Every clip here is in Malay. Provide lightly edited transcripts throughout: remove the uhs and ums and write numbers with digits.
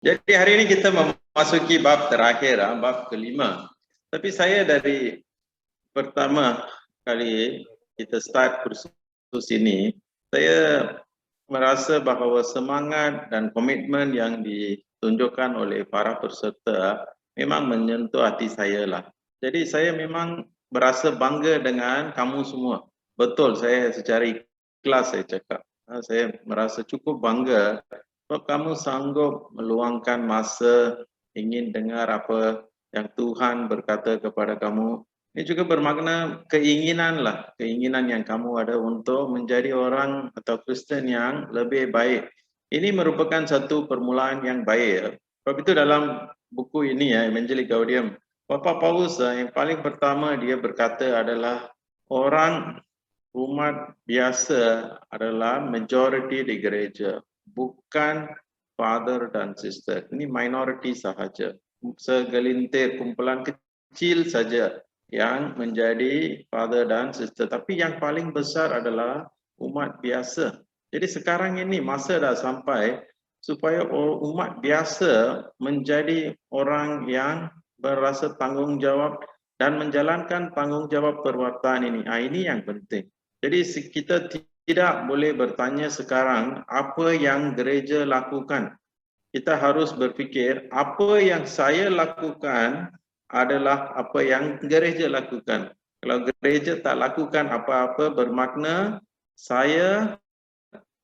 Jadi hari ini kita memasuki bab terakhir, bab kelima. Tapi saya dari pertama kali kita start kursus ini, saya merasa bahawa semangat dan komitmen yang ditunjukkan oleh para peserta memang menyentuh hati saya lah. Jadi saya memang berasa bangga dengan kamu semua. Betul, saya secara ikhlas saya cakap. Saya merasa cukup bangga sebab kamu sanggup meluangkan masa ingin dengar apa yang Tuhan berkata kepada kamu. Ini juga bermakna keinginan lah, keinginan yang kamu ada untuk menjadi orang atau Kristen yang lebih baik. Ini merupakan satu permulaan yang baik ya. Sebab itu dalam buku ini ya, Evangelii Gaudium, Bapak Paulus yang paling pertama dia berkata adalah orang umat biasa adalah majority di gereja, bukan father dan sister. Ini minority sahaja. Segelintir kumpulan kecil saja yang menjadi father dan sister. Tapi yang paling besar adalah umat biasa. Jadi sekarang ini masa dah sampai supaya umat biasa menjadi orang yang berasa tanggungjawab dan menjalankan tanggungjawab perwartaan ini. Ini yang penting. Jadi kita tidak boleh bertanya sekarang apa yang gereja lakukan. Kita harus berfikir apa yang saya lakukan adalah apa yang gereja lakukan. Kalau gereja tak lakukan apa-apa bermakna saya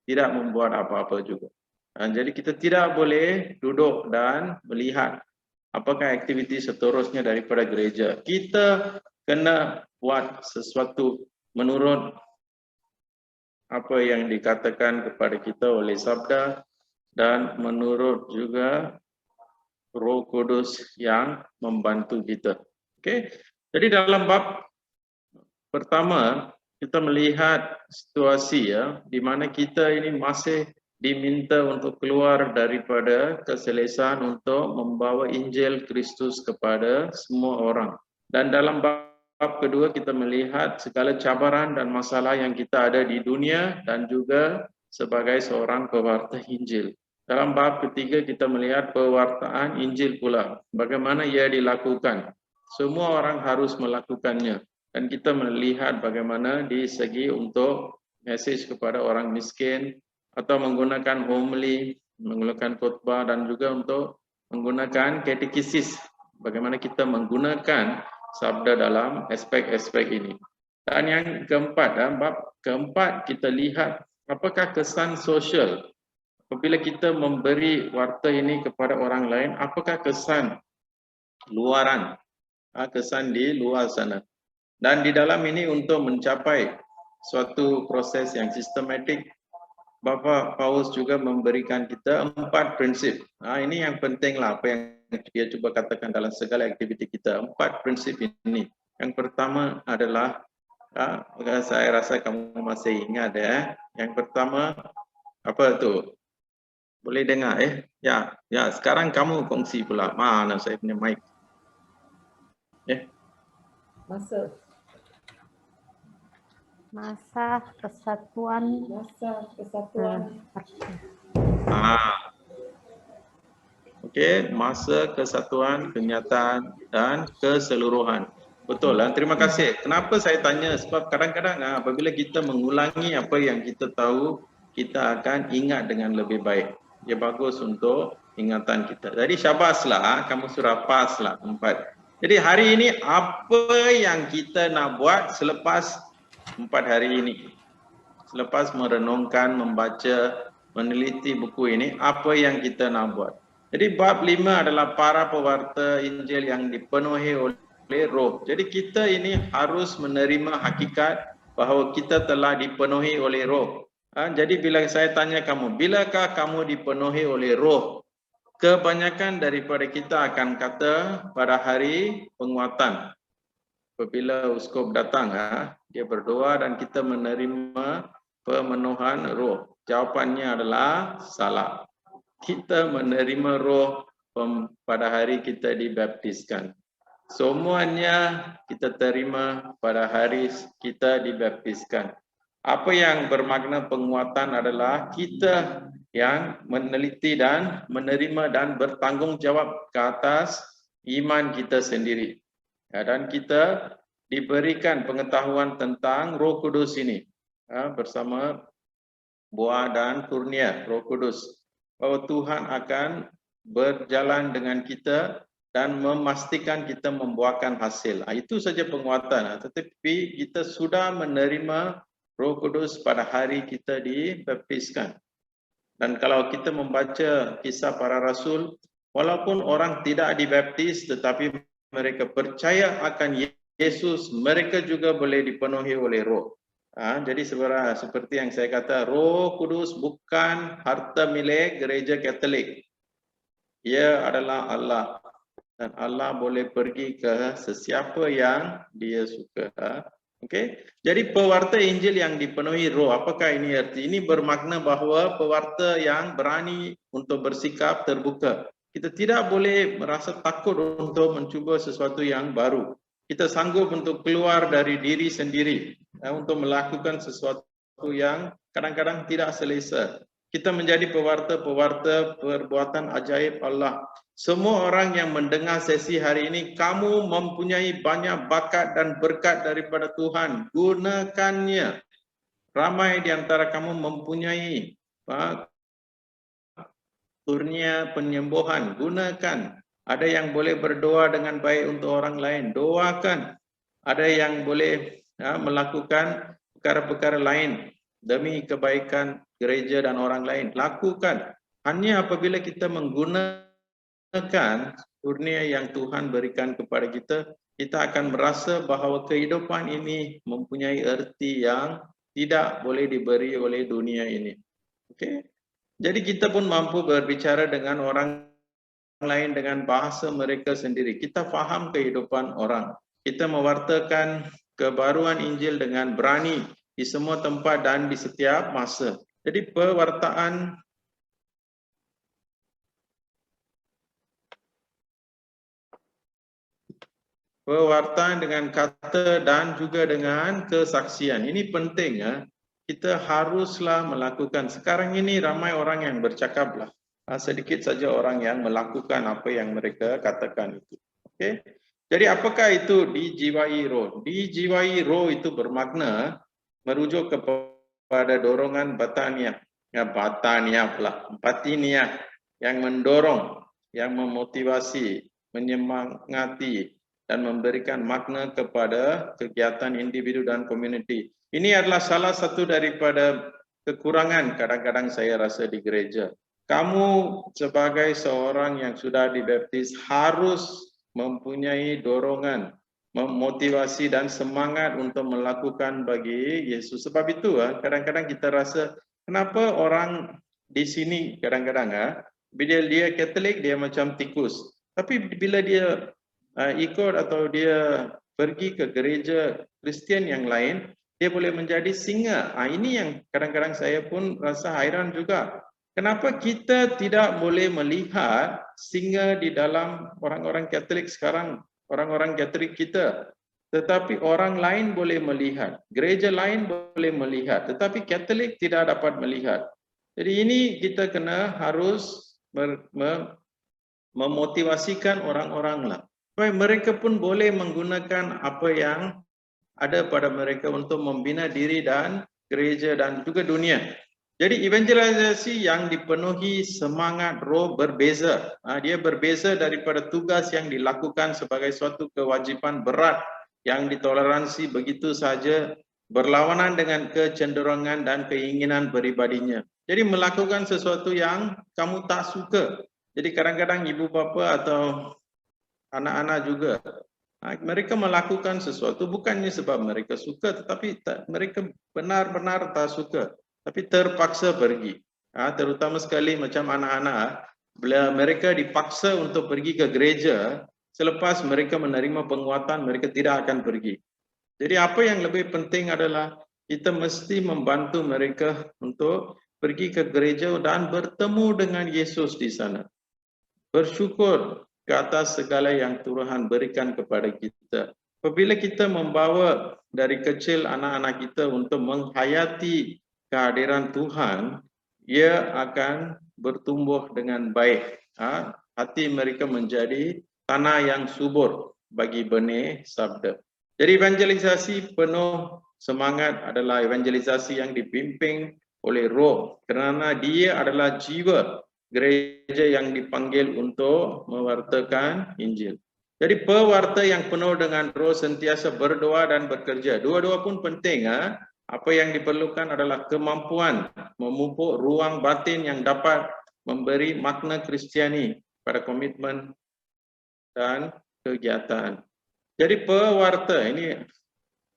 tidak membuat apa-apa juga. Jadi kita tidak boleh duduk dan melihat apakah aktiviti seterusnya daripada gereja. Kita kena buat sesuatu menurut apa yang dikatakan kepada kita oleh sabda dan menurut juga Roh Kudus yang membantu kita. Okey. Jadi dalam bab pertama kita melihat situasi ya di mana kita ini masih diminta untuk keluar daripada keselesan untuk membawa Injil Kristus kepada semua orang. Dan dalam bab kedua kita melihat segala cabaran dan masalah yang kita ada di dunia dan juga sebagai seorang pewarta Injil. Dalam bab ketiga kita melihat pewartaan Injil pula. Bagaimana ia dilakukan. Semua orang harus melakukannya. Dan kita melihat bagaimana di segi untuk message kepada orang miskin atau menggunakan homily, menggunakan khotbah dan juga untuk menggunakan katekisis. Bagaimana kita menggunakan sabda dalam aspek-aspek ini. Dan yang keempat, bab keempat kita lihat apakah kesan sosial apabila kita memberi warta ini kepada orang lain, apakah kesan luaran, kesan di luar sana. Dan di dalam ini untuk mencapai suatu proses yang sistematik, Bapak Paulus juga memberikan kita 4 prinsip. Ini yang pentinglah apa yang dia cuba katakan dalam segala aktiviti kita. 4 prinsip ini. Yang pertama adalah, saya rasa kamu masih ingat ya. Yang pertama apa tu? Boleh dengar Ya, sekarang kamu kongsi pula. Mana saya punya mic? Masa kesatuan. Okey, masa kesatuan, kenyataan dan keseluruhan. Betul lah. Terima kasih. Kenapa saya tanya? Sebab kadang-kadang apabila kita mengulangi apa yang kita tahu, kita akan ingat dengan lebih baik. Dia bagus untuk ingatan kita. Jadi syabaslah, kamu sudah paslah 4. Jadi hari ini apa yang kita nak buat selepas 4 hari ini? Selepas merenungkan, membaca, meneliti buku ini, apa yang kita nak buat? Jadi bab 5 adalah para pewarta Injil yang dipenuhi oleh Roh. Jadi kita ini harus menerima hakikat bahawa kita telah dipenuhi oleh Roh. Jadi bila saya tanya kamu, bilakah kamu dipenuhi oleh Roh? Kebanyakan daripada kita akan kata pada hari penguatan. Apabila uskup datang, dia berdoa dan kita menerima pemenuhan roh. Jawapannya adalah salah. Kita menerima roh pada hari kita dibaptiskan. Semuanya kita terima pada hari kita dibaptiskan. Apa yang bermakna penguatan adalah kita yang meneliti dan menerima dan bertanggungjawab ke atas iman kita sendiri. Ya, dan kita diberikan pengetahuan tentang Roh Kudus ini bersama buah dan kurnia Roh Kudus, bahwa Tuhan akan berjalan dengan kita dan memastikan kita membuahkan hasil. Itu saja penguatan. Tetapi kita sudah menerima Roh Kudus pada hari kita dibaptiskan. Dan kalau kita membaca kisah para rasul, walaupun orang tidak dibaptis tetapi mereka percaya akan Yesus, mereka juga boleh dipenuhi oleh Roh. Jadi seperti yang saya kata, Roh Kudus bukan harta milik gereja Katolik. Ia adalah Allah. Dan Allah boleh pergi ke sesiapa yang dia suka. Okey. Jadi pewarta Injil yang dipenuhi Roh, apakah ini arti? Ini bermakna bahawa pewarta yang berani untuk bersikap terbuka. Kita tidak boleh merasa takut untuk mencuba sesuatu yang baru. Kita sanggup untuk keluar dari diri sendiri untuk melakukan sesuatu yang kadang-kadang tidak selesa. Kita menjadi pewarta-pewarta perbuatan ajaib Allah. Semua orang yang mendengar sesi hari ini, kamu mempunyai banyak bakat dan berkat daripada Tuhan. Gunakannya. Ramai di antara kamu mempunyai kurnia penyembuhan. Gunakan. Ada yang boleh berdoa dengan baik untuk orang lain. Doakan. Ada yang boleh melakukan perkara-perkara lain demi kebaikan gereja dan orang lain. Lakukan. Hanya apabila kita menggunakan kurnia yang Tuhan berikan kepada kita, kita akan merasa bahawa kehidupan ini mempunyai erti yang tidak boleh diberi oleh dunia ini. Okey. Jadi kita pun mampu berbicara dengan orang lain dengan bahasa mereka sendiri. Kita faham kehidupan orang. Kita mewartakan kebaruan Injil dengan berani di semua tempat dan di setiap masa. Jadi pewartaan dengan kata dan juga dengan kesaksian. Ini penting ya. Kita haruslah melakukan. Sekarang ini ramai orang yang bercakaplah. Sedikit saja orang yang melakukan apa yang mereka katakan itu. Okey. Jadi apakah itu dijiwai roh? Dijiwai roh itu bermakna merujuk kepada dorongan bataniah. Ya, bataniah pula. Batiniah yang mendorong, yang memotivasi, menyemangati dan memberikan makna kepada kegiatan individu dan komuniti. Ini adalah salah satu daripada kekurangan kadang-kadang saya rasa di gereja. Kamu sebagai seorang yang sudah dibaptis harus mempunyai dorongan, memotivasi dan semangat untuk melakukan bagi Yesus. Sebab itu kadang-kadang kita rasa kenapa orang di sini kadang-kadang bila dia Katolik dia macam tikus. Tapi bila dia ikut atau dia pergi ke gereja Kristian yang lain, dia boleh menjadi singa. Ini yang kadang-kadang saya pun rasa hairan juga. Kenapa kita tidak boleh melihat singa di dalam orang-orang Katolik sekarang, orang-orang Katolik kita, tetapi orang lain boleh melihat, gereja lain boleh melihat, tetapi Katolik tidak dapat melihat. Jadi ini kita kena harus memotivasikan orang-orang lah. Supaya mereka pun boleh menggunakan apa yang ada pada mereka untuk membina diri dan gereja dan juga dunia. Jadi evangelisasi yang dipenuhi semangat roh berbeza. Dia berbeza daripada tugas yang dilakukan sebagai suatu kewajipan berat yang ditoleransi begitu saja, berlawanan dengan kecenderungan dan keinginan peribadinya. Jadi melakukan sesuatu yang kamu tak suka. Jadi kadang-kadang ibu bapa atau anak-anak juga, mereka melakukan sesuatu bukannya sebab mereka suka, tetapi mereka benar-benar tak suka, tapi terpaksa pergi. Terutama sekali macam anak-anak, bila mereka dipaksa untuk pergi ke gereja, selepas mereka menerima penguatan, mereka tidak akan pergi. Jadi apa yang lebih penting adalah kita mesti membantu mereka untuk pergi ke gereja dan bertemu dengan Yesus di sana. Bersyukur ke atas segala yang Tuhan berikan kepada kita. Apabila kita membawa dari kecil anak-anak kita untuk menghayati kehadiran Tuhan, ia akan bertumbuh dengan baik. Hati mereka menjadi tanah yang subur bagi benih sabda. Jadi evangelisasi penuh semangat adalah evangelisasi yang dipimpin oleh Roh, kerana dia adalah jiwa gereja yang dipanggil untuk mewartakan Injil. Jadi pewarta yang penuh dengan Roh sentiasa berdoa dan bekerja. Dua-dua pun penting. Apa yang diperlukan adalah kemampuan memupuk ruang batin yang dapat memberi makna Kristiani pada komitmen dan kegiatan. Jadi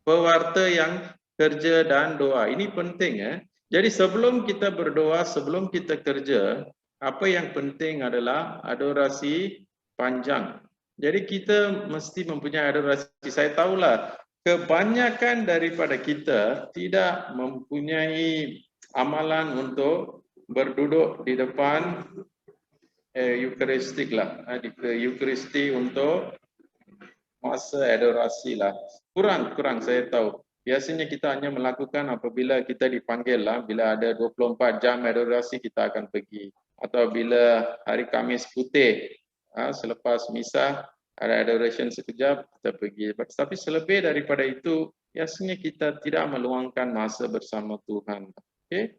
pewarta yang kerja dan doa ini penting. Jadi sebelum kita berdoa, sebelum kita kerja, apa yang penting adalah adorasi panjang. Jadi kita mesti mempunyai adorasi. Saya tahulah kebanyakan daripada kita tidak mempunyai amalan untuk berduduk di depan Eukaristik lah, di Eukaristi untuk masa adorasi lah. Kurang saya tahu. Biasanya kita hanya melakukan apabila kita dipanggil lah, bila ada 24 jam adorasi kita akan pergi. Atau bila hari Khamis putih, selepas misa ada adoration sekejap, kita pergi. Tapi selebih daripada itu, biasanya kita tidak meluangkan masa bersama Tuhan. Okay?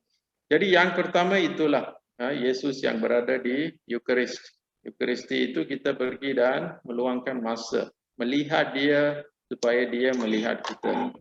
Jadi yang pertama itulah, Yesus yang berada di Eukaristi itu kita pergi dan meluangkan masa. Melihat dia supaya dia melihat kita.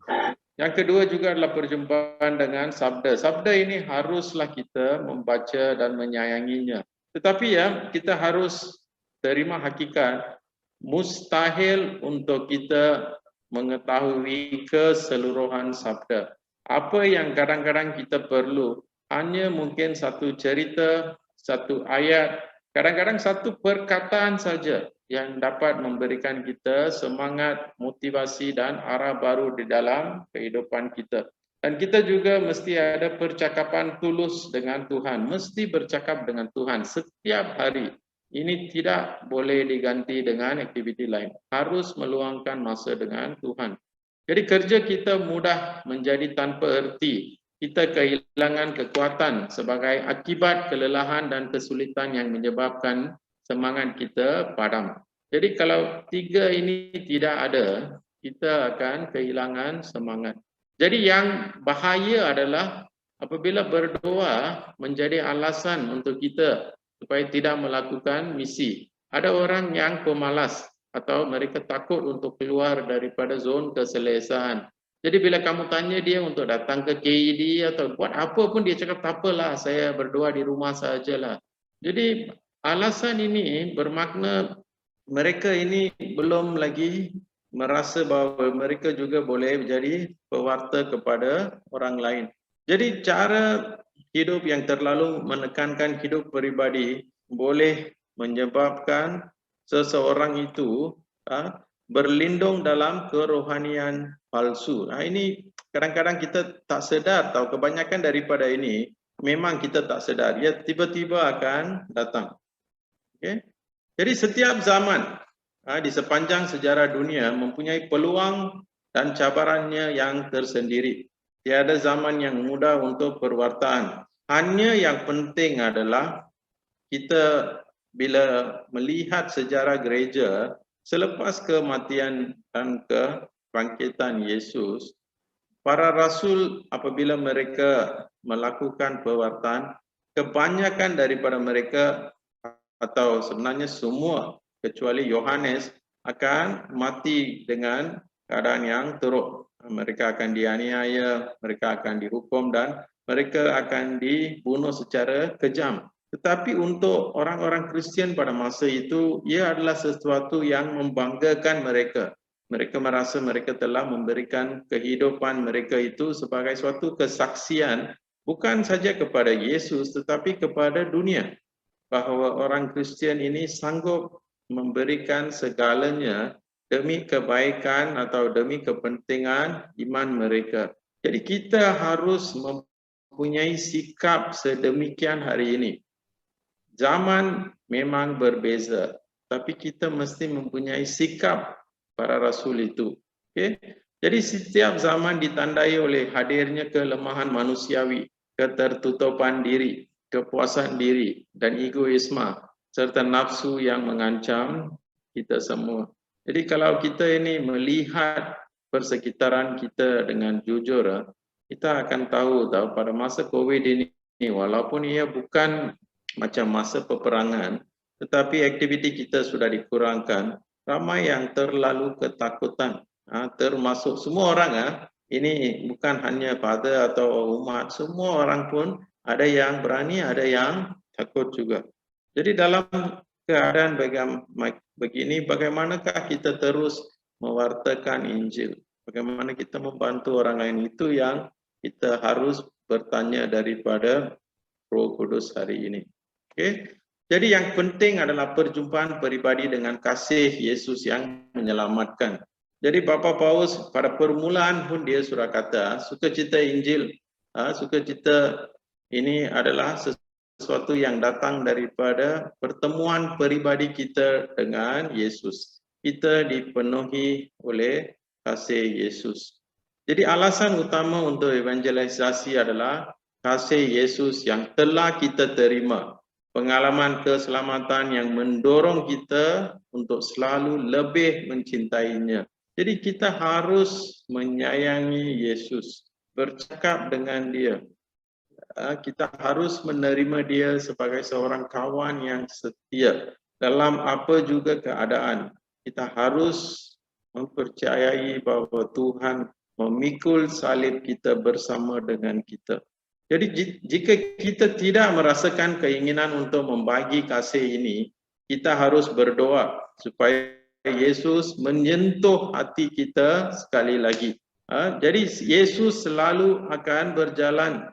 Yang kedua juga adalah perjumpaan dengan sabda. Sabda ini haruslah kita membaca dan menyayanginya. Tetapi kita harus terima hakikat, mustahil untuk kita mengetahui keseluruhan sabda. Apa yang kadang-kadang kita perlu, hanya mungkin satu cerita, satu ayat, kadang-kadang satu perkataan saja yang dapat memberikan kita semangat, motivasi dan arah baru di dalam kehidupan kita. Dan kita juga mesti ada percakapan tulus dengan Tuhan, mesti bercakap dengan Tuhan setiap hari. Ini tidak boleh diganti dengan aktiviti lain. Harus meluangkan masa dengan Tuhan. Jadi kerja kita mudah menjadi tanpa erti. Kita kehilangan kekuatan sebagai akibat kelelahan dan kesulitan yang menyebabkan semangat kita padam. Jadi kalau tiga ini tidak ada, kita akan kehilangan semangat. Jadi yang bahaya adalah apabila berdoa menjadi alasan untuk kita supaya tidak melakukan misi. Ada orang yang pemalas atau mereka takut untuk keluar daripada zon keselesaan. Jadi bila kamu tanya dia untuk datang ke KED atau buat apa pun, dia cakap tak apalah, saya berdoa di rumah sajalah. Jadi alasan ini bermakna mereka ini belum lagi merasa bahawa mereka juga boleh menjadi pewarta kepada orang lain. Jadi cara hidup yang terlalu menekankan hidup peribadi boleh menyebabkan seseorang itu berlindung dalam kerohanian palsu. Ini kadang-kadang kita tak sedar tahu, kebanyakan daripada ini memang kita tak sedar, ia tiba-tiba akan datang. Okay? Jadi setiap zaman di sepanjang sejarah dunia mempunyai peluang dan cabarannya yang tersendiri. Tiada zaman yang mudah untuk perwartaan. Hanya yang penting adalah kita bila melihat sejarah gereja selepas kematian dan kebangkitan Yesus, para rasul apabila mereka melakukan pewartaan, kebanyakan daripada mereka atau sebenarnya semua kecuali Yohanes akan mati dengan keadaan yang teruk. Mereka akan dianiaya, mereka akan dihukum dan mereka akan dibunuh secara kejam. Tetapi untuk orang-orang Kristian pada masa itu, ia adalah sesuatu yang membanggakan mereka. Mereka merasa mereka telah memberikan kehidupan mereka itu sebagai suatu kesaksian bukan saja kepada Yesus tetapi kepada dunia. Bahawa orang Kristian ini sanggup memberikan segalanya demi kebaikan atau demi kepentingan iman mereka. Jadi kita harus mempunyai sikap sedemikian hari ini. Zaman memang berbeza, tapi kita mesti mempunyai sikap para rasul itu. Okay? Jadi setiap zaman ditandai oleh hadirnya kelemahan manusiawi, ketertutupan diri. kepuasan diri dan egoisme serta nafsu yang mengancam kita semua. Jadi kalau kita ini melihat persekitaran kita dengan jujur, kita akan tahu pada masa COVID ini, walaupun ia bukan macam masa peperangan, tetapi aktiviti kita sudah dikurangkan, ramai yang terlalu ketakutan, termasuk semua orang. Ini bukan hanya pada atau umat, semua orang pun ada yang berani, ada yang takut juga. Jadi dalam keadaan begini, bagaimanakah kita terus mewartakan Injil? Bagaimana kita membantu orang lain? Itu yang kita harus bertanya daripada Roh Kudus hari ini. Okay? Jadi yang penting adalah perjumpaan pribadi dengan kasih Yesus yang menyelamatkan. Jadi Bapa Paulus pada permulaan pun dia sudah kata, sukacita Injil, sukacita ini adalah sesuatu yang datang daripada pertemuan pribadi kita dengan Yesus. Kita dipenuhi oleh kasih Yesus. Jadi alasan utama untuk evangelisasi adalah kasih Yesus yang telah kita terima. Pengalaman keselamatan yang mendorong kita untuk selalu lebih mencintainya. Jadi kita harus menyayangi Yesus, bercakap dengan dia. Kita harus menerima dia sebagai seorang kawan yang setia dalam apa juga keadaan. Kita harus mempercayai bahwa Tuhan memikul salib kita bersama dengan kita. Jadi jika kita tidak merasakan keinginan untuk membagi kasih ini, kita harus berdoa supaya Yesus menyentuh hati kita sekali lagi. Jadi Yesus selalu akan berjalan.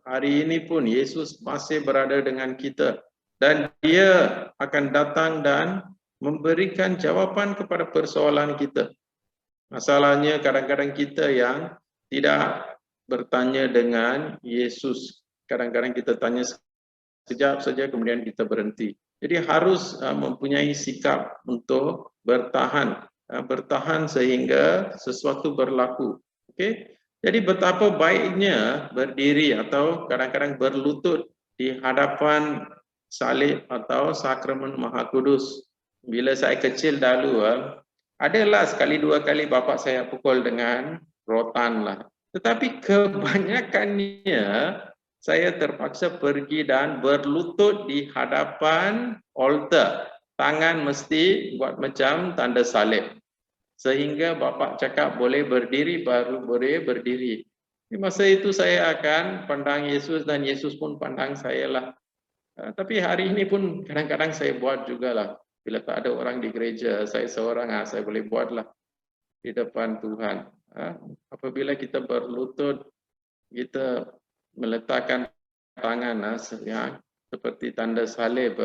Hari ini pun Yesus masih berada dengan kita. Dan dia akan datang dan memberikan jawapan kepada persoalan kita. Masalahnya kadang-kadang kita yang tidak bertanya dengan Yesus. Kadang-kadang kita tanya sekejap saja kemudian kita berhenti. Jadi harus mempunyai sikap untuk bertahan. Bertahan sehingga sesuatu berlaku. Okay? Jadi betapa baiknya berdiri atau kadang-kadang berlutut di hadapan salib atau sakramen Maha Kudus. Bila saya kecil dahulu, adalah sekali dua kali bapa saya pukul dengan rotan lah. Tetapi kebanyakannya saya terpaksa pergi dan berlutut di hadapan altar. Tangan mesti buat macam tanda salib. Sehingga bapa cakap boleh berdiri, baru boleh berdiri. Di masa itu saya akan pandang Yesus dan Yesus pun pandang saya lah. Tapi hari ini pun kadang-kadang saya buat juga lah. Bila tak ada orang di gereja, saya seorang, saya boleh buatlah di depan Tuhan. Apabila kita berlutut, kita meletakkan tangan seperti tanda salib,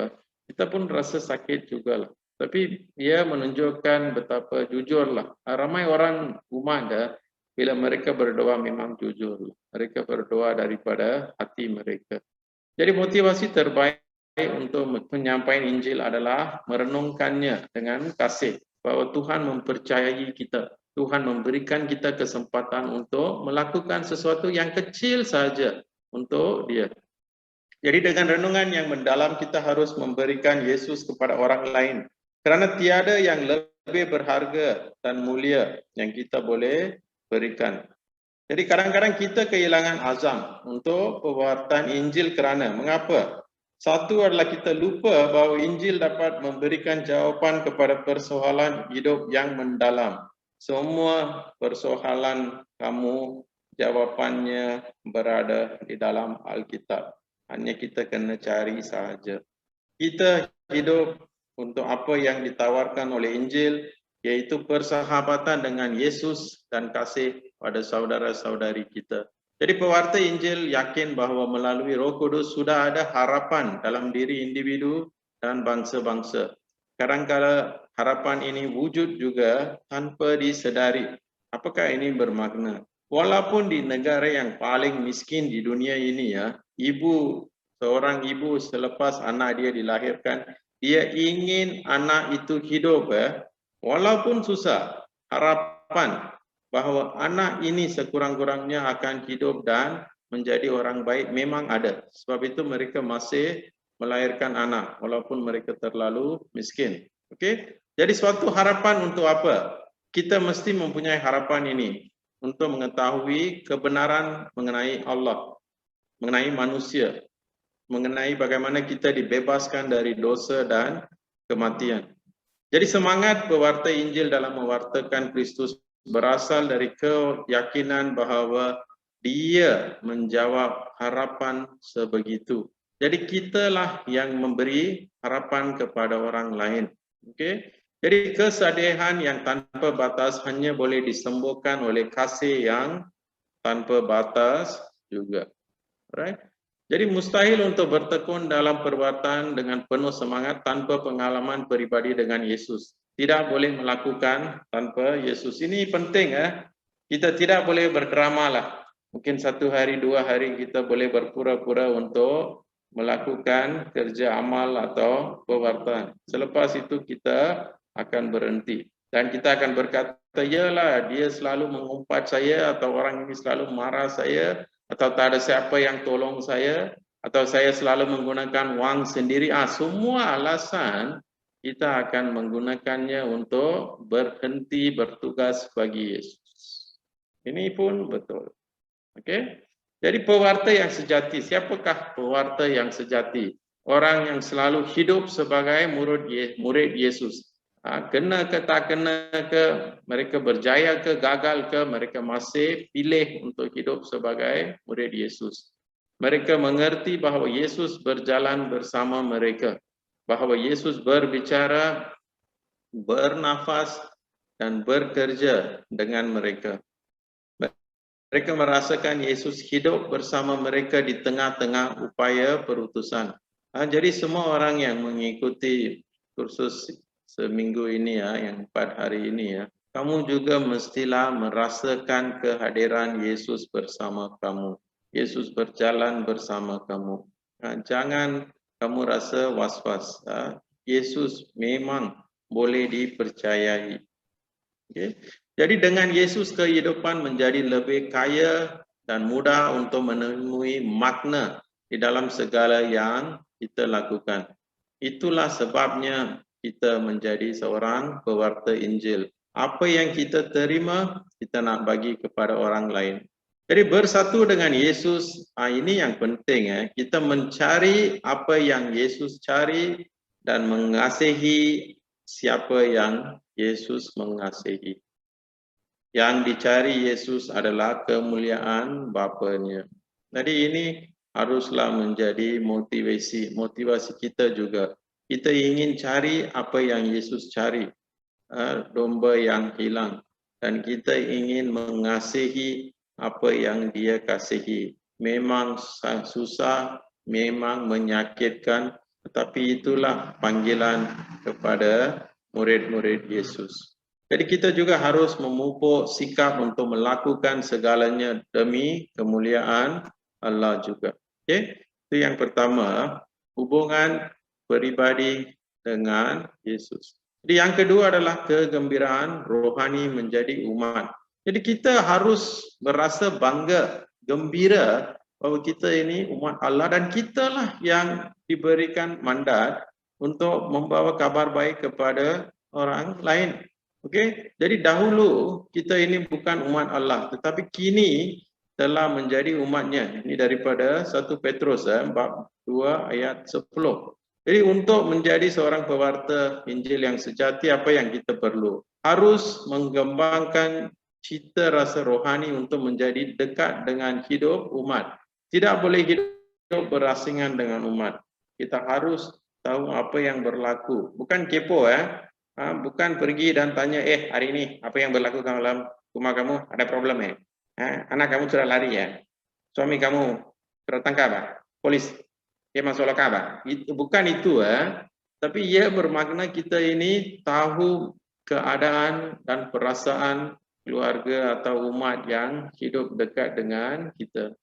kita pun rasa sakit juga lah. Tapi dia menunjukkan betapa jujurlah. Ramai orang umat bila mereka berdoa memang jujur. Mereka berdoa daripada hati mereka. Jadi motivasi terbaik untuk menyampaikan Injil adalah merenungkannya dengan kasih. Bahwa Tuhan mempercayai kita. Tuhan memberikan kita kesempatan untuk melakukan sesuatu yang kecil saja untuk dia. Jadi dengan renungan yang mendalam kita harus memberikan Yesus kepada orang lain. Kerana tiada yang lebih berharga dan mulia yang kita boleh berikan. Jadi kadang-kadang kita kehilangan azam untuk pewartaan Injil kerana mengapa? Satu adalah kita lupa bahawa Injil dapat memberikan jawapan kepada persoalan hidup yang mendalam. Semua persoalan kamu, jawapannya berada di dalam Alkitab. Hanya kita kena cari sahaja. Kita hidup untuk apa yang ditawarkan oleh Injil, yaitu persahabatan dengan Yesus dan kasih pada saudara-saudari kita. Jadi pewarta Injil yakin bahawa melalui Roh Kudus sudah ada harapan dalam diri individu dan bangsa-bangsa. Kadang-kadang harapan ini wujud juga tanpa disedari. Apakah ini bermakna? Walaupun di negara yang paling miskin di dunia ini, seorang ibu selepas anak dia dilahirkan, dia ingin anak itu hidup, walaupun susah. Harapan bahawa anak ini sekurang-kurangnya akan hidup dan menjadi orang baik memang ada. Sebab itu mereka masih melahirkan anak walaupun mereka terlalu miskin. Okey? Jadi suatu harapan untuk apa? Kita mesti mempunyai harapan ini untuk mengetahui kebenaran mengenai Allah, mengenai manusia, mengenai bagaimana kita dibebaskan dari dosa dan kematian. Jadi semangat pewarta Injil dalam mewartakan Kristus berasal dari keyakinan bahawa Dia menjawab harapan sebegitu. Jadi kitalah yang memberi harapan kepada orang lain. Okey? Jadi kesedihan yang tanpa batas hanya boleh disembuhkan oleh kasih yang tanpa batas juga. Right? Jadi mustahil untuk bertekun dalam perbuatan dengan penuh semangat tanpa pengalaman peribadi dengan Yesus. Tidak boleh melakukan tanpa Yesus. Ini penting Kita tidak boleh berdrama lah. Mungkin 1 hari, 2 hari kita boleh berpura-pura untuk melakukan kerja amal atau perbuatan. Selepas itu kita akan berhenti. Dan kita akan berkata, yalah dia selalu mengumpat saya atau orang ini selalu marah saya, atau tak ada siapa yang tolong saya, atau saya selalu menggunakan wang sendiri. Semua alasan kita akan menggunakannya untuk berhenti bertugas bagi Yesus. Ini pun betul. Okey? Jadi pewarta yang sejati, siapakah pewarta yang sejati? Orang yang selalu hidup sebagai murid Yesus. Kena ke tak kena ke, mereka berjaya ke gagal ke, mereka masih pilih untuk hidup sebagai murid Yesus. Mereka mengerti bahawa Yesus berjalan bersama mereka, bahawa Yesus berbicara, bernafas dan bekerja dengan mereka. Mereka merasakan Yesus hidup bersama mereka di tengah-tengah upaya perutusan. Jadi semua orang yang mengikuti kursus seminggu ini yang 4 hari ini kamu juga mestilah merasakan kehadiran Yesus bersama kamu. Yesus berjalan bersama kamu. Jangan kamu rasa was-was. Yesus memang boleh dipercayai. Okay. Jadi dengan Yesus kehidupan menjadi lebih kaya dan mudah untuk menemui makna di dalam segala yang kita lakukan. Itulah sebabnya kita menjadi seorang pewarta Injil. Apa yang kita terima, kita nak bagi kepada orang lain. Jadi bersatu dengan Yesus, ini yang penting. Kita mencari apa yang Yesus cari dan mengasihi siapa yang Yesus mengasihi. Yang dicari Yesus adalah kemuliaan Bapa-Nya. Jadi ini haruslah menjadi motivasi kita juga. Kita ingin cari apa yang Yesus cari, domba yang hilang. Dan kita ingin mengasihi apa yang Dia kasihi. Memang susah, memang menyakitkan, tetapi itulah panggilan kepada murid-murid Yesus. Jadi kita juga harus memupuk sikap untuk melakukan segalanya demi kemuliaan Allah juga. Okey, itu yang pertama, hubungan peribadi dengan Yesus. Jadi yang kedua adalah kegembiraan rohani menjadi umat. Jadi kita harus berasa bangga, gembira bahawa kita ini umat Allah dan kitalah yang diberikan mandat untuk membawa kabar baik kepada orang lain. Okey, jadi dahulu kita ini bukan umat Allah, tetapi kini telah menjadi umatnya. Ini daripada 1 Petrus bab 2 ayat 10. Jadi untuk menjadi seorang pewarta Injil yang sejati, apa yang kita perlu? Harus mengembangkan cita rasa rohani untuk menjadi dekat dengan hidup umat. Tidak boleh hidup berasingan dengan umat. Kita harus tahu apa yang berlaku. Bukan kepo bukan pergi dan tanya, hari ini apa yang berlaku dalam rumah kamu, ada problem anak kamu sudah lari suami kamu tertangkap polis, dia masuk lokal bukan itu tapi ia bermakna kita ini tahu keadaan dan perasaan keluarga atau umat yang hidup dekat dengan kita.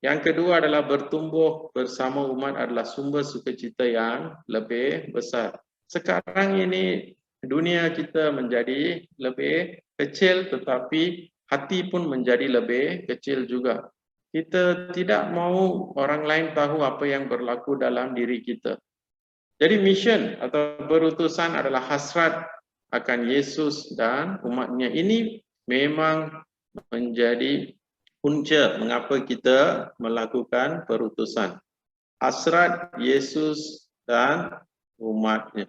Yang kedua adalah bertumbuh bersama umat adalah sumber sukacita yang lebih besar. Sekarang ini dunia kita menjadi lebih kecil, tetapi hati pun menjadi lebih kecil juga. Kita tidak mau orang lain tahu apa yang berlaku dalam diri kita. Jadi mission atau berutusan adalah hasrat akan Yesus dan umatnya. Ini memang menjadi punca mengapa kita melakukan perutusan. Hasrat Yesus dan umatnya.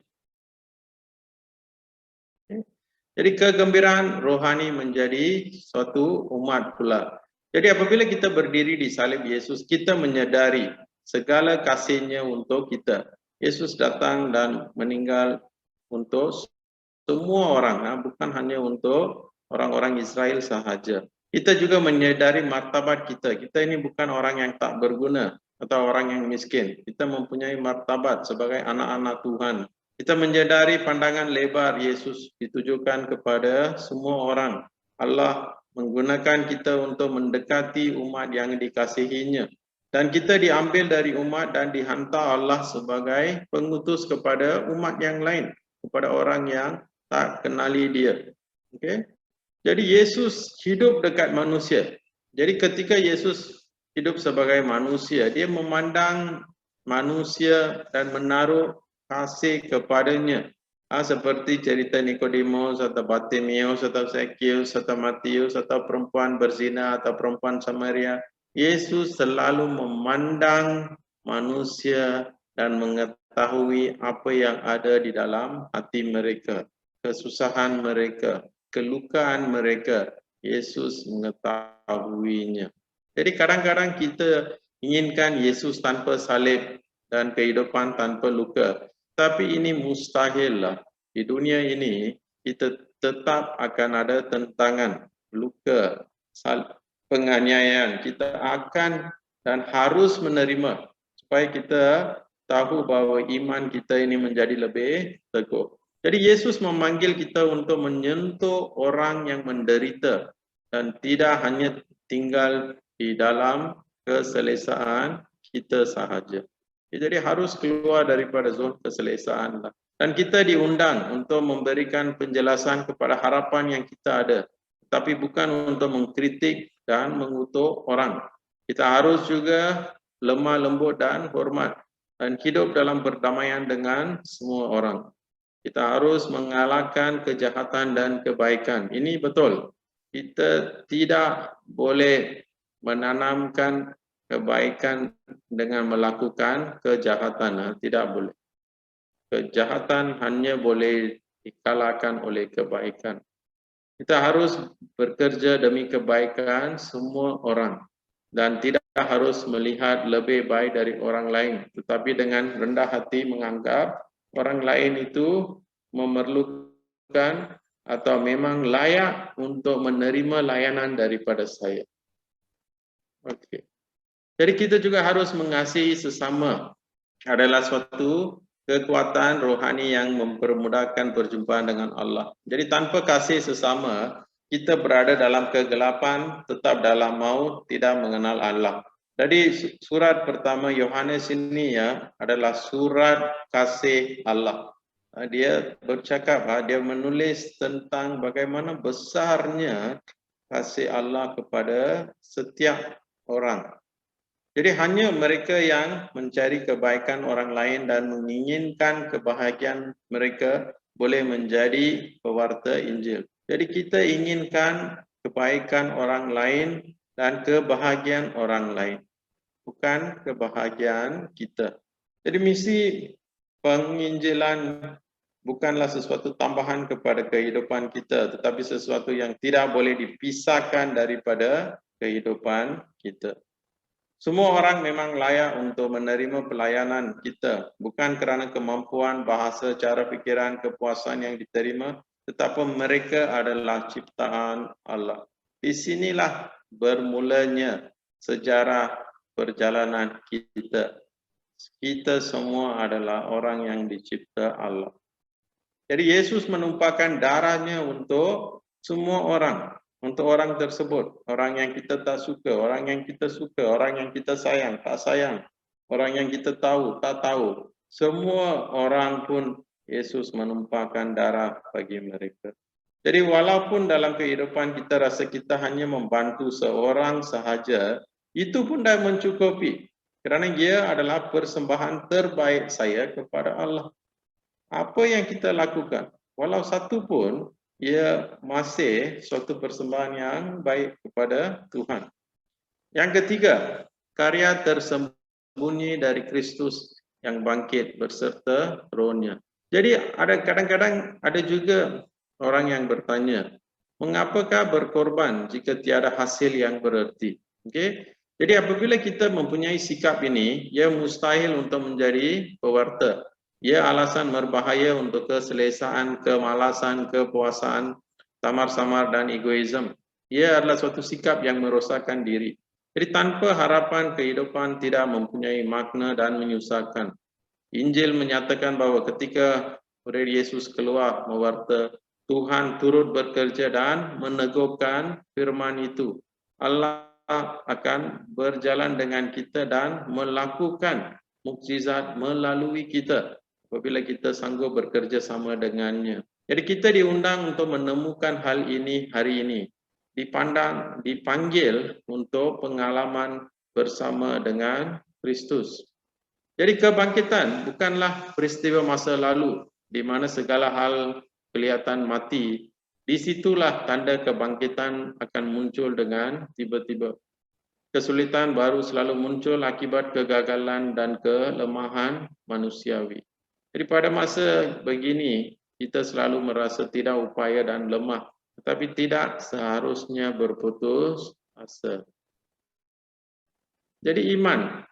Jadi kegembiraan rohani menjadi suatu umat pula. Jadi apabila kita berdiri di salib Yesus, kita menyadari segala kasih-Nya untuk kita. Yesus datang dan meninggal untuk semua orang, bukan hanya untuk orang-orang Israel sahaja. Kita juga menyadari martabat kita. Kita ini bukan orang yang tak berguna atau orang yang miskin. Kita mempunyai martabat sebagai anak-anak Tuhan. Kita menyadari pandangan lebar Yesus ditujukan kepada semua orang. Allah menggunakan kita untuk mendekati umat yang dikasihinya. Dan kita diambil dari umat dan dihantar Allah sebagai pengutus kepada umat yang lain, kepada orang yang tak kenali dia. Okay? Jadi Yesus hidup dekat manusia. Jadi ketika Yesus hidup sebagai manusia, dia memandang manusia dan menaruh kasih kepadanya. Seperti cerita Nikodemus atau Bartimeus atau Zacchaeus atau Matius atau perempuan berzina atau perempuan Samaria. Yesus selalu memandang manusia dan mengetahui apa yang ada di dalam hati mereka, kesusahan mereka, kelukaan mereka. Yesus mengetahuinya. Jadi kadang-kadang kita inginkan Yesus tanpa salib dan kehidupan tanpa luka. Tapi ini mustahil lah. Di dunia ini kita tetap akan ada tentangan, luka, penganiayaan. Kita akan dan harus menerima supaya kita tahu bahwa iman kita ini menjadi lebih teguh. Jadi Yesus memanggil kita untuk menyentuh orang yang menderita dan tidak hanya tinggal di dalam keselesaan kita sahaja. Jadi harus keluar daripada zon keselesaan. Dan kita diundang untuk memberikan penjelasan kepada harapan yang kita ada. Tapi bukan untuk mengkritik dan mengutuk orang. Kita harus juga lemah lembut dan hormat. Dan hidup dalam perdamaian dengan semua orang. Kita harus mengalahkan kejahatan dan kebaikan. Ini betul. Kita tidak boleh menanamkan kebaikan dengan melakukan kejahatan. Tidak boleh. Kejahatan hanya boleh dikalahkan oleh kebaikan. Kita harus bekerja demi kebaikan semua orang. Dan tidak harus melihat lebih baik dari orang lain. Tetapi dengan rendah hati menganggap orang lain itu memerlukan atau memang layak untuk menerima layanan daripada saya. Okey. Jadi kita juga harus mengasihi sesama. Adalah suatu kekuatan rohani yang mempermudahkan perjumpaan dengan Allah. Jadi tanpa kasih sesama, kita berada dalam kegelapan, tetap dalam maut, tidak mengenal Allah. Jadi surat pertama Yohanes ini adalah surat kasih Allah. Dia bercakap, dia menulis tentang bagaimana besarnya kasih Allah kepada setiap orang. Jadi hanya mereka yang mencari kebaikan orang lain dan menginginkan kebahagiaan mereka boleh menjadi pewarta Injil. Jadi kita inginkan kebaikan orang lain dan kebahagiaan orang lain, bukan kebahagiaan kita. Jadi misi penginjilan bukanlah sesuatu tambahan kepada kehidupan kita, tetapi sesuatu yang tidak boleh dipisahkan daripada kehidupan kita. Semua orang memang layak untuk menerima pelayanan kita, bukan kerana kemampuan, bahasa, cara fikiran, kepuasan yang diterima, tetapi mereka adalah ciptaan Allah. Di sinilah bermulanya sejarah perjalanan kita. Kita semua adalah orang yang dicipta Allah. Jadi Yesus menumpahkan darahnya untuk semua orang. Untuk orang tersebut, orang yang kita tak suka, orang yang kita suka, orang yang kita sayang, tak sayang, orang yang kita tahu, tak tahu. Semua orang pun Yesus menumpahkan darah bagi mereka. Jadi walaupun dalam kehidupan kita rasa kita hanya membantu seorang sahaja, Itu pun dah mencukupi. Kerana dia adalah persembahan terbaik saya kepada Allah. Apa yang kita lakukan, walau satu pun, ia masih suatu persembahan yang baik kepada Tuhan. Yang ketiga, karya tersembunyi dari Kristus yang bangkit berserta rohnya. Jadi kadang-kadang ada juga orang yang bertanya, mengapakah berkorban jika tiada hasil yang bererti? Okey. Jadi apabila kita mempunyai sikap ini, ia mustahil untuk menjadi pewarta. Ia alasan berbahaya untuk keselesaan, kemalasan, kepuasaan, samar-samar dan egoisme. Ia adalah suatu sikap yang merosakkan diri. Jadi tanpa harapan kehidupan tidak mempunyai makna dan menyusahkan. Injil menyatakan bahawa ketika Yesus keluar mewarta, Tuhan turut bekerja dan menegurkan firman itu. Allah akan berjalan dengan kita dan melakukan mukjizat melalui kita apabila kita sanggup bekerja sama dengannya. Jadi kita diundang untuk menemukan hal ini hari ini. Dipanggil untuk pengalaman bersama dengan Kristus. Jadi kebangkitan bukanlah peristiwa masa lalu di mana segala hal kelihatan mati. Disitulah tanda kebangkitan akan muncul dengan tiba-tiba. Kesulitan baru selalu muncul akibat kegagalan dan kelemahan manusiawi. Jadi pada masa begini, kita selalu merasa tidak upaya dan lemah. Tetapi tidak seharusnya berputus asa. Jadi iman.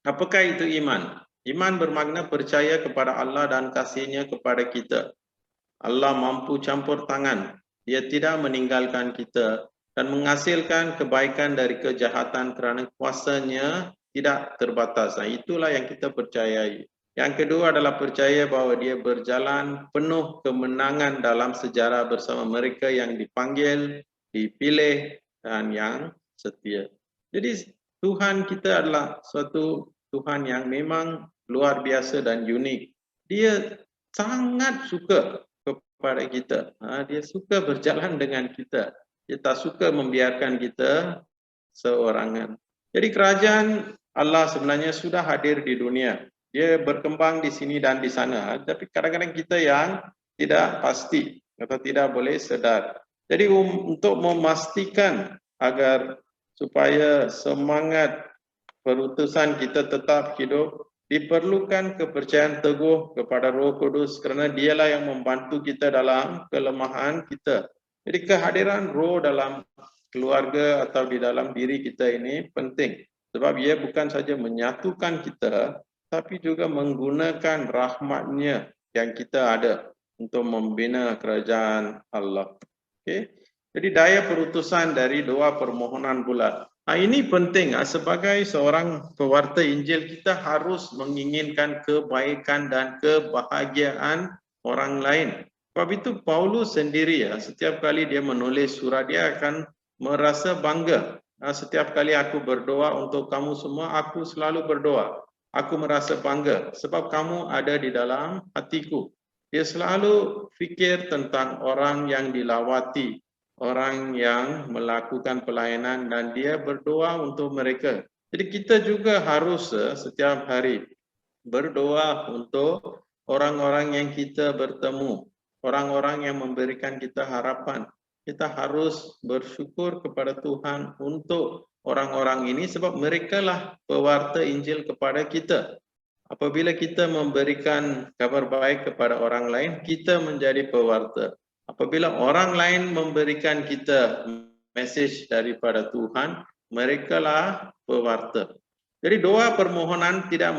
Apakah itu iman? Iman bermakna percaya kepada Allah dan kasih-Nya kepada kita. Allah mampu campur tangan. Dia tidak meninggalkan kita dan menghasilkan kebaikan dari kejahatan kerana kuasa-Nya tidak terbatas. Nah, itulah yang kita percayai. Yang kedua adalah percaya bahawa dia berjalan penuh kemenangan dalam sejarah bersama mereka yang dipanggil, dipilih dan yang setia. Jadi Tuhan kita adalah suatu Tuhan yang memang luar biasa dan unik. Dia sangat suka kepada kita. Dia suka berjalan dengan kita. Dia tak suka membiarkan kita seorangan. Jadi kerajaan Allah sebenarnya sudah hadir di dunia. Dia berkembang di sini dan di sana. Tapi kadang-kadang kita yang tidak pasti atau tidak boleh sedar. Jadi untuk memastikan agar supaya semangat perutusan kita tetap hidup, diperlukan kepercayaan teguh kepada Roh Kudus kerana dialah yang membantu kita dalam kelemahan kita. Jadi kehadiran Roh dalam keluarga atau di dalam diri kita ini penting. Sebab ia bukan saja menyatukan kita, tapi juga menggunakan rahmat-Nya yang kita ada untuk membina kerajaan Allah. Okay? Jadi daya perutusan dari doa permohonan pula. Ini penting. Sebagai seorang pewarta Injil, kita harus menginginkan kebaikan dan kebahagiaan orang lain. Sebab itu Paulus sendiri setiap kali dia menulis surat, dia akan merasa bangga. Setiap kali aku berdoa untuk kamu semua, aku selalu berdoa. Aku merasa bangga sebab kamu ada di dalam hatiku. Dia selalu fikir tentang orang yang dilawati, orang yang melakukan pelayanan dan dia berdoa untuk mereka. Jadi kita juga harus setiap hari berdoa untuk orang-orang yang kita bertemu, orang-orang yang memberikan kita harapan. Kita harus bersyukur kepada Tuhan untuk orang-orang ini sebab merekalah pewarta Injil kepada kita. Apabila kita memberikan kabar baik kepada orang lain, kita menjadi pewarta. Apabila orang lain memberikan kita mesej daripada Tuhan, merekalah pewarta. Jadi doa permohonan tidak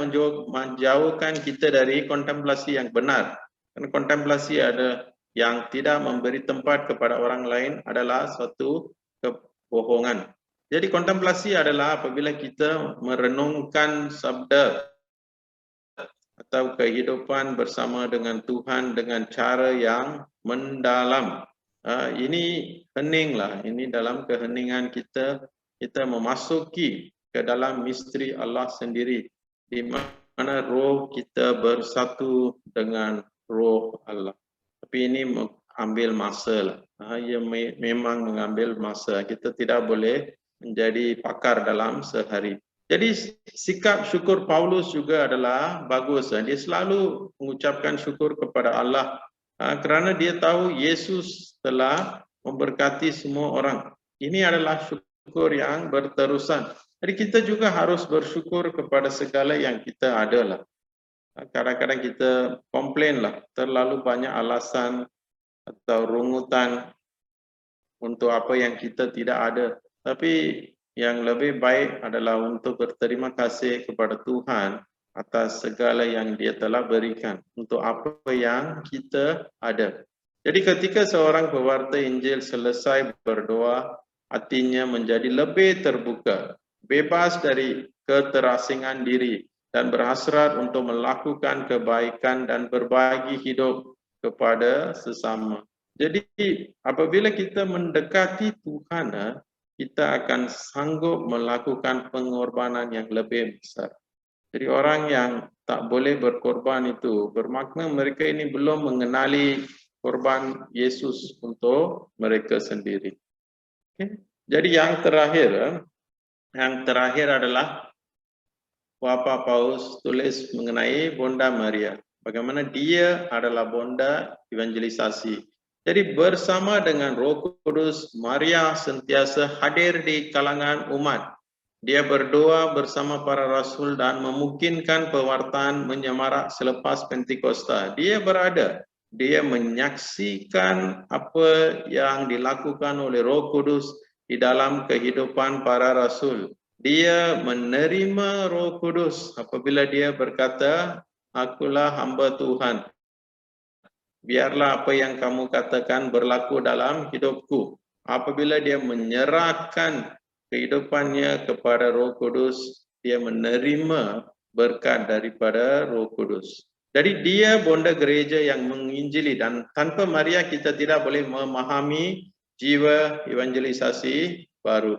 menjauhkan kita dari kontemplasi yang benar. Karena kontemplasi ada yang tidak memberi tempat kepada orang lain adalah suatu kebohongan. Jadi kontemplasi adalah apabila kita merenungkan sabda atau kehidupan bersama dengan Tuhan dengan cara yang mendalam. Ini heninglah, ini dalam keheningan kita memasuki ke dalam misteri Allah sendiri, di mana roh kita bersatu dengan roh Allah. Tapi ini mengambil masa lah. Ia memang mengambil masa. Kita tidak boleh menjadi pakar dalam sehari. Jadi sikap syukur Paulus juga adalah bagus. Dia selalu mengucapkan syukur kepada Allah kerana dia tahu Yesus telah memberkati semua orang. Ini adalah syukur yang berterusan. Jadi kita juga harus bersyukur kepada segala yang kita ada lah. Kadang-kadang kita komplain lah, terlalu banyak alasan atau rungutan untuk apa yang kita tidak ada. Tapi yang lebih baik adalah untuk berterima kasih kepada Tuhan atas segala yang Dia telah berikan untuk apa yang kita ada. Jadi ketika seorang pewarta Injil selesai berdoa, hatinya menjadi lebih terbuka, bebas dari keterasingan diri dan berhasrat untuk melakukan kebaikan dan berbagi hidup kepada sesama. Jadi apabila kita mendekati Tuhan, kita akan sanggup melakukan pengorbanan yang lebih besar. Jadi orang yang tak boleh berkorban itu bermakna mereka ini belum mengenali korban Yesus untuk mereka sendiri. Okay. Jadi yang terakhir adalah Papa Paus tulis mengenai Bonda Maria. Bagaimana dia adalah bonda evangelisasi. Jadi bersama dengan Roh Kudus, Maria sentiasa hadir di kalangan umat. Dia berdoa bersama para rasul dan memungkinkan pewartaan menyemarak selepas Pentakosta. Dia berada, dia menyaksikan apa yang dilakukan oleh Roh Kudus di dalam kehidupan para rasul. Dia menerima Roh Kudus apabila dia berkata, "Akulah hamba Tuhan. Biarlah apa yang kamu katakan berlaku dalam hidupku." Apabila dia menyerahkan kehidupannya kepada Roh Kudus, dia menerima berkat daripada Roh Kudus. Jadi dia bonda gereja yang menginjili, dan tanpa Maria kita tidak boleh memahami jiwa evangelisasi baru.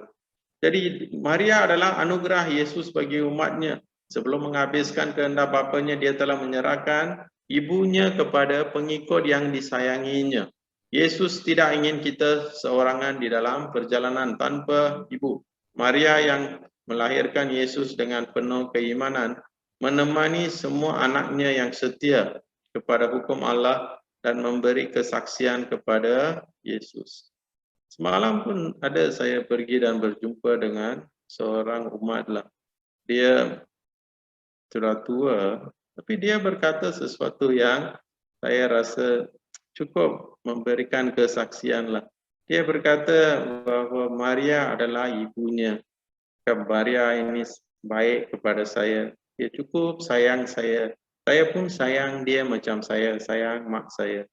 Jadi Maria adalah anugerah Yesus bagi umatnya. Sebelum menghabiskan kehendak Bapanya, dia telah menyerahkan ibunya kepada pengikut yang disayanginya. Yesus tidak ingin kita seorangan di dalam perjalanan tanpa ibu. Maria yang melahirkan Yesus dengan penuh keimanan, menemani semua anaknya yang setia kepada hukum Allah dan memberi kesaksian kepada Yesus. Semalam pun ada saya pergi dan berjumpa dengan seorang umat lah. Dia sudah tua, tapi dia berkata sesuatu yang saya rasa cukup memberikan kesaksian lah. Dia berkata bahawa Maria adalah ibunya. Maria ini baik kepada saya. Dia cukup sayang saya. Saya pun sayang dia macam saya sayang mak saya.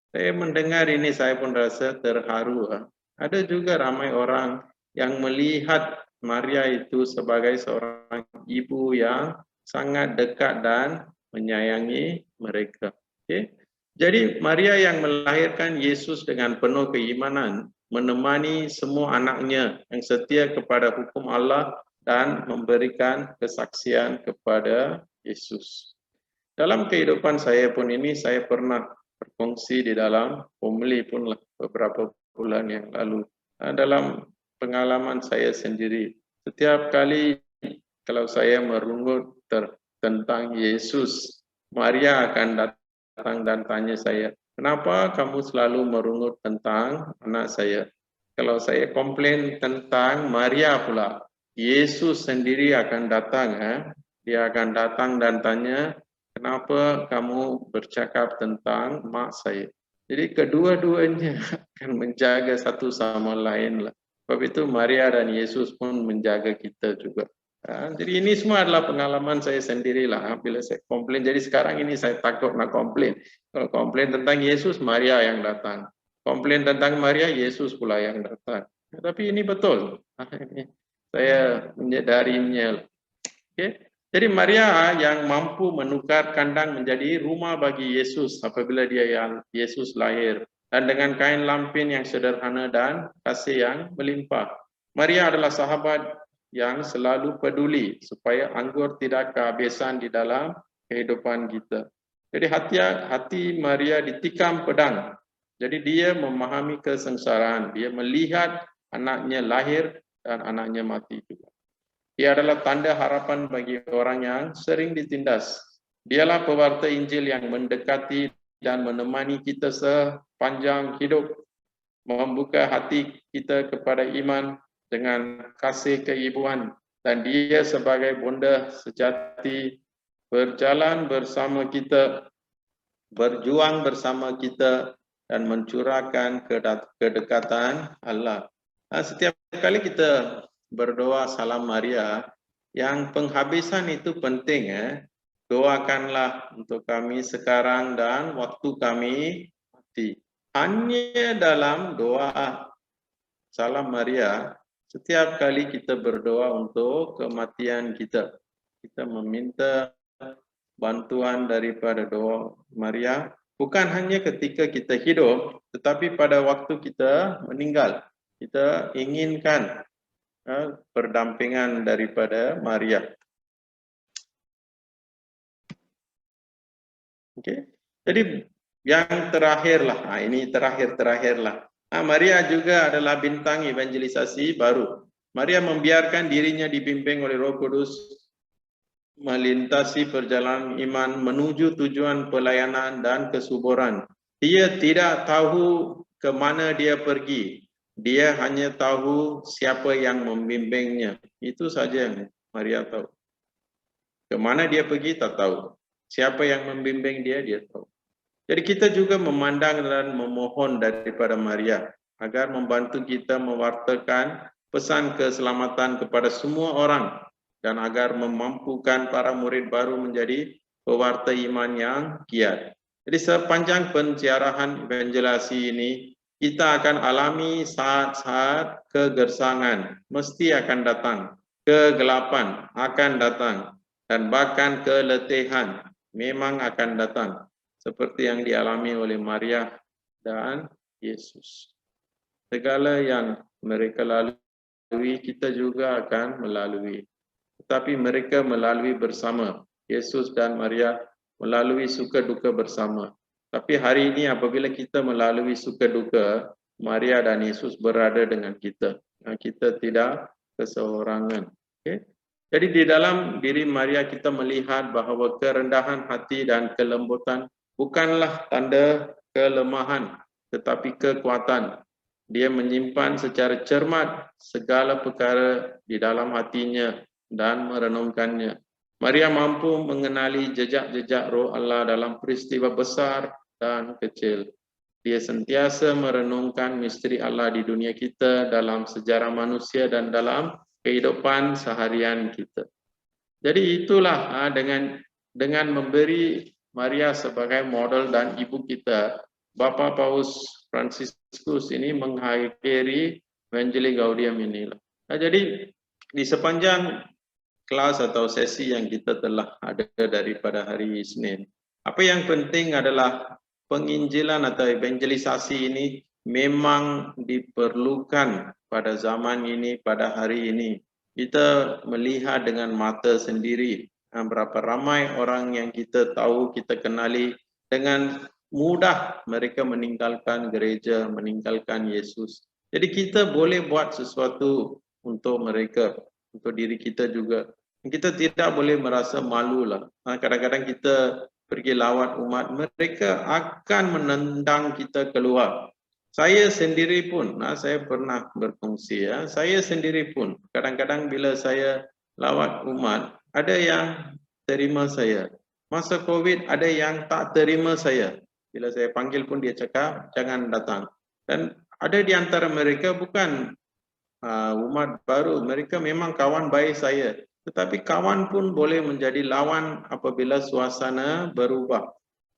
Saya mendengar ini saya pun rasa terharu. Ada juga ramai orang yang melihat Maria itu sebagai seorang ibu yang sangat dekat dan menyayangi mereka. Okay. Jadi Maria yang melahirkan Yesus dengan penuh keimanan, menemani semua anaknya yang setia kepada hukum Allah dan memberikan kesaksian kepada Yesus. Dalam kehidupan saya pun ini, saya pernah berkongsi di dalam homili pun lah beberapa bulan yang lalu. Dalam pengalaman saya sendiri, setiap kali kalau saya merungut tentang Yesus, Maria akan datang dan tanya saya, "Kenapa kamu selalu merungut tentang anak saya?" Kalau saya komplain tentang Maria pula, Yesus sendiri akan datang. Dia akan datang dan tanya, "Kenapa kamu bercakap tentang mak saya?" Jadi kedua-duanya akan menjaga satu sama lain lah. Sebab itu Maria dan Yesus pun menjaga kita juga. Jadi ini semua adalah pengalaman saya sendirilah bila saya komplain. Jadi sekarang ini saya takut nak komplain. Kalau komplain tentang Yesus, Maria yang datang. Komplain tentang Maria, Yesus pula yang datang. Tapi ini betul. Saya menyadarinya. Okay. Jadi Maria yang mampu menukar kandang menjadi rumah bagi Yesus apabila Yesus lahir, dan dengan kain lampin yang sederhana dan kasih yang melimpah. Maria adalah sahabat yang selalu peduli supaya anggur tidak kehabisan di dalam kehidupan kita. Jadi hati Maria ditikam pedang. Jadi dia memahami kesengsaraan, dia melihat anaknya lahir dan anaknya mati juga. Ia adalah tanda harapan bagi orang yang sering ditindas. Dialah pewarta Injil yang mendekati dan menemani kita sepanjang hidup, membuka hati kita kepada iman dengan kasih keibuan, dan dia sebagai bonda sejati berjalan bersama kita, berjuang bersama kita, dan mencurahkan kedekatan Allah. Setiap kali kita berdoa Salam Maria, yang penghabisan itu penting. Doakanlah untuk kami sekarang dan waktu kami mati. Hanya dalam doa Salam Maria, setiap kali kita berdoa untuk kematian kita, kita meminta bantuan daripada doa Maria, bukan hanya ketika kita hidup, tetapi pada waktu kita meninggal. Kita inginkan perdampingan daripada Maria. Okey. Jadi yang terakhirlah, ini terakhirlah. Maria juga adalah bintang evangelisasi baru. Maria membiarkan dirinya dibimbing oleh Roh Kudus melintasi perjalanan iman menuju tujuan pelayanan dan kesuburan. Dia tidak tahu ke mana dia pergi. Dia hanya tahu siapa yang membimbingnya. Itu saja yang Maria tahu. Ke mana dia pergi tak tahu. Siapa yang membimbing dia tahu. Jadi kita juga memandang dan memohon daripada Maria agar membantu kita mewartakan pesan keselamatan kepada semua orang dan agar memampukan para murid baru menjadi pewarta iman yang giat. Jadi sepanjang pensiarahan evangelasi ini, kita akan alami saat-saat kegersangan, mesti akan datang, kegelapan akan datang, dan bahkan keletihan memang akan datang, seperti yang dialami oleh Maria dan Yesus. Segala yang mereka lalui, kita juga akan melalui. Tetapi mereka melalui bersama. Yesus dan Maria melalui suka duka bersama. Tapi hari ini apabila kita melalui suka duka, Maria dan Yesus berada dengan kita. Kita tidak keseorangan. Okay? Jadi di dalam diri Maria kita melihat bahawa kerendahan hati dan kelembutan bukanlah tanda kelemahan, tetapi kekuatan. Dia menyimpan secara cermat segala perkara di dalam hatinya dan merenungkannya. Maria mampu mengenali jejak-jejak Roh Allah dalam peristiwa besar dan kecil. Dia sentiasa merenungkan misteri Allah di dunia kita, dalam sejarah manusia dan dalam kehidupan seharian kita. Jadi itulah dengan memberi Maria sebagai model dan ibu kita, Bapa Paus Fransiskus ini mengakhiri Evangelii Gaudium ini. Jadi di sepanjang kelas atau sesi yang kita telah ada daripada hari Isnin, apa yang penting adalah penginjilan atau evangelisasi ini memang diperlukan pada zaman ini, pada hari ini. Kita melihat dengan mata sendiri berapa ramai orang yang kita tahu, kita kenali, dengan mudah mereka meninggalkan gereja, meninggalkan Yesus. Jadi kita boleh buat sesuatu untuk mereka, untuk diri kita juga. Kita tidak boleh merasa malu lah. Kadang-kadang kita pergi lawat umat, mereka akan menendang kita keluar. Saya sendiri pun, saya pernah berkongsi, saya sendiri pun kadang-kadang bila saya lawat umat, ada yang terima saya. Masa COVID ada yang tak terima saya. Bila saya panggil pun dia cakap jangan datang. Dan ada di antara mereka bukan umat baru, mereka memang kawan baik saya. Tetapi kawan pun boleh menjadi lawan apabila suasana berubah.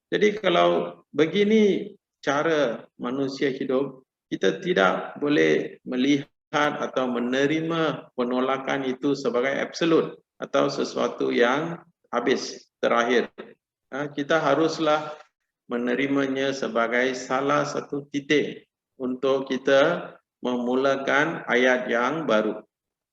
Jadi kalau begini cara manusia hidup, kita tidak boleh melihat atau menerima penolakan itu sebagai absolut atau sesuatu yang habis, terakhir. Kita haruslah menerimanya sebagai salah satu titik untuk kita memulakan ayat yang baru.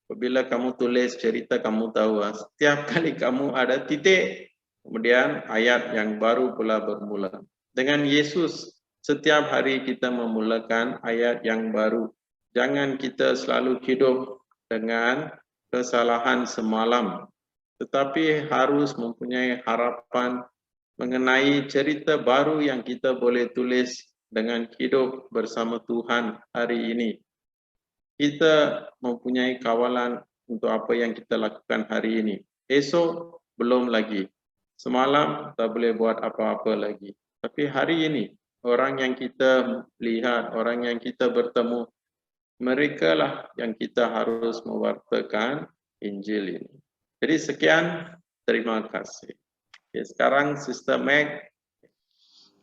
Apabila kamu tulis cerita, kamu tahu setiap kali kamu ada titik, kemudian ayat yang baru pula bermula. Dengan Yesus, setiap hari kita memulakan ayat yang baru. Jangan kita selalu hidup dengan kesalahan semalam, tetapi harus mempunyai harapan mengenai cerita baru yang kita boleh tulis dengan hidup bersama Tuhan hari ini. Kita mempunyai kawalan untuk apa yang kita lakukan hari ini. Esok belum lagi. Semalam tak boleh buat apa-apa lagi. Tapi hari ini, orang yang kita lihat, orang yang kita bertemu, mereka lah yang kita harus mewartakan Injil ini. Jadi sekian, terima kasih. Okay, sekarang Sister Meg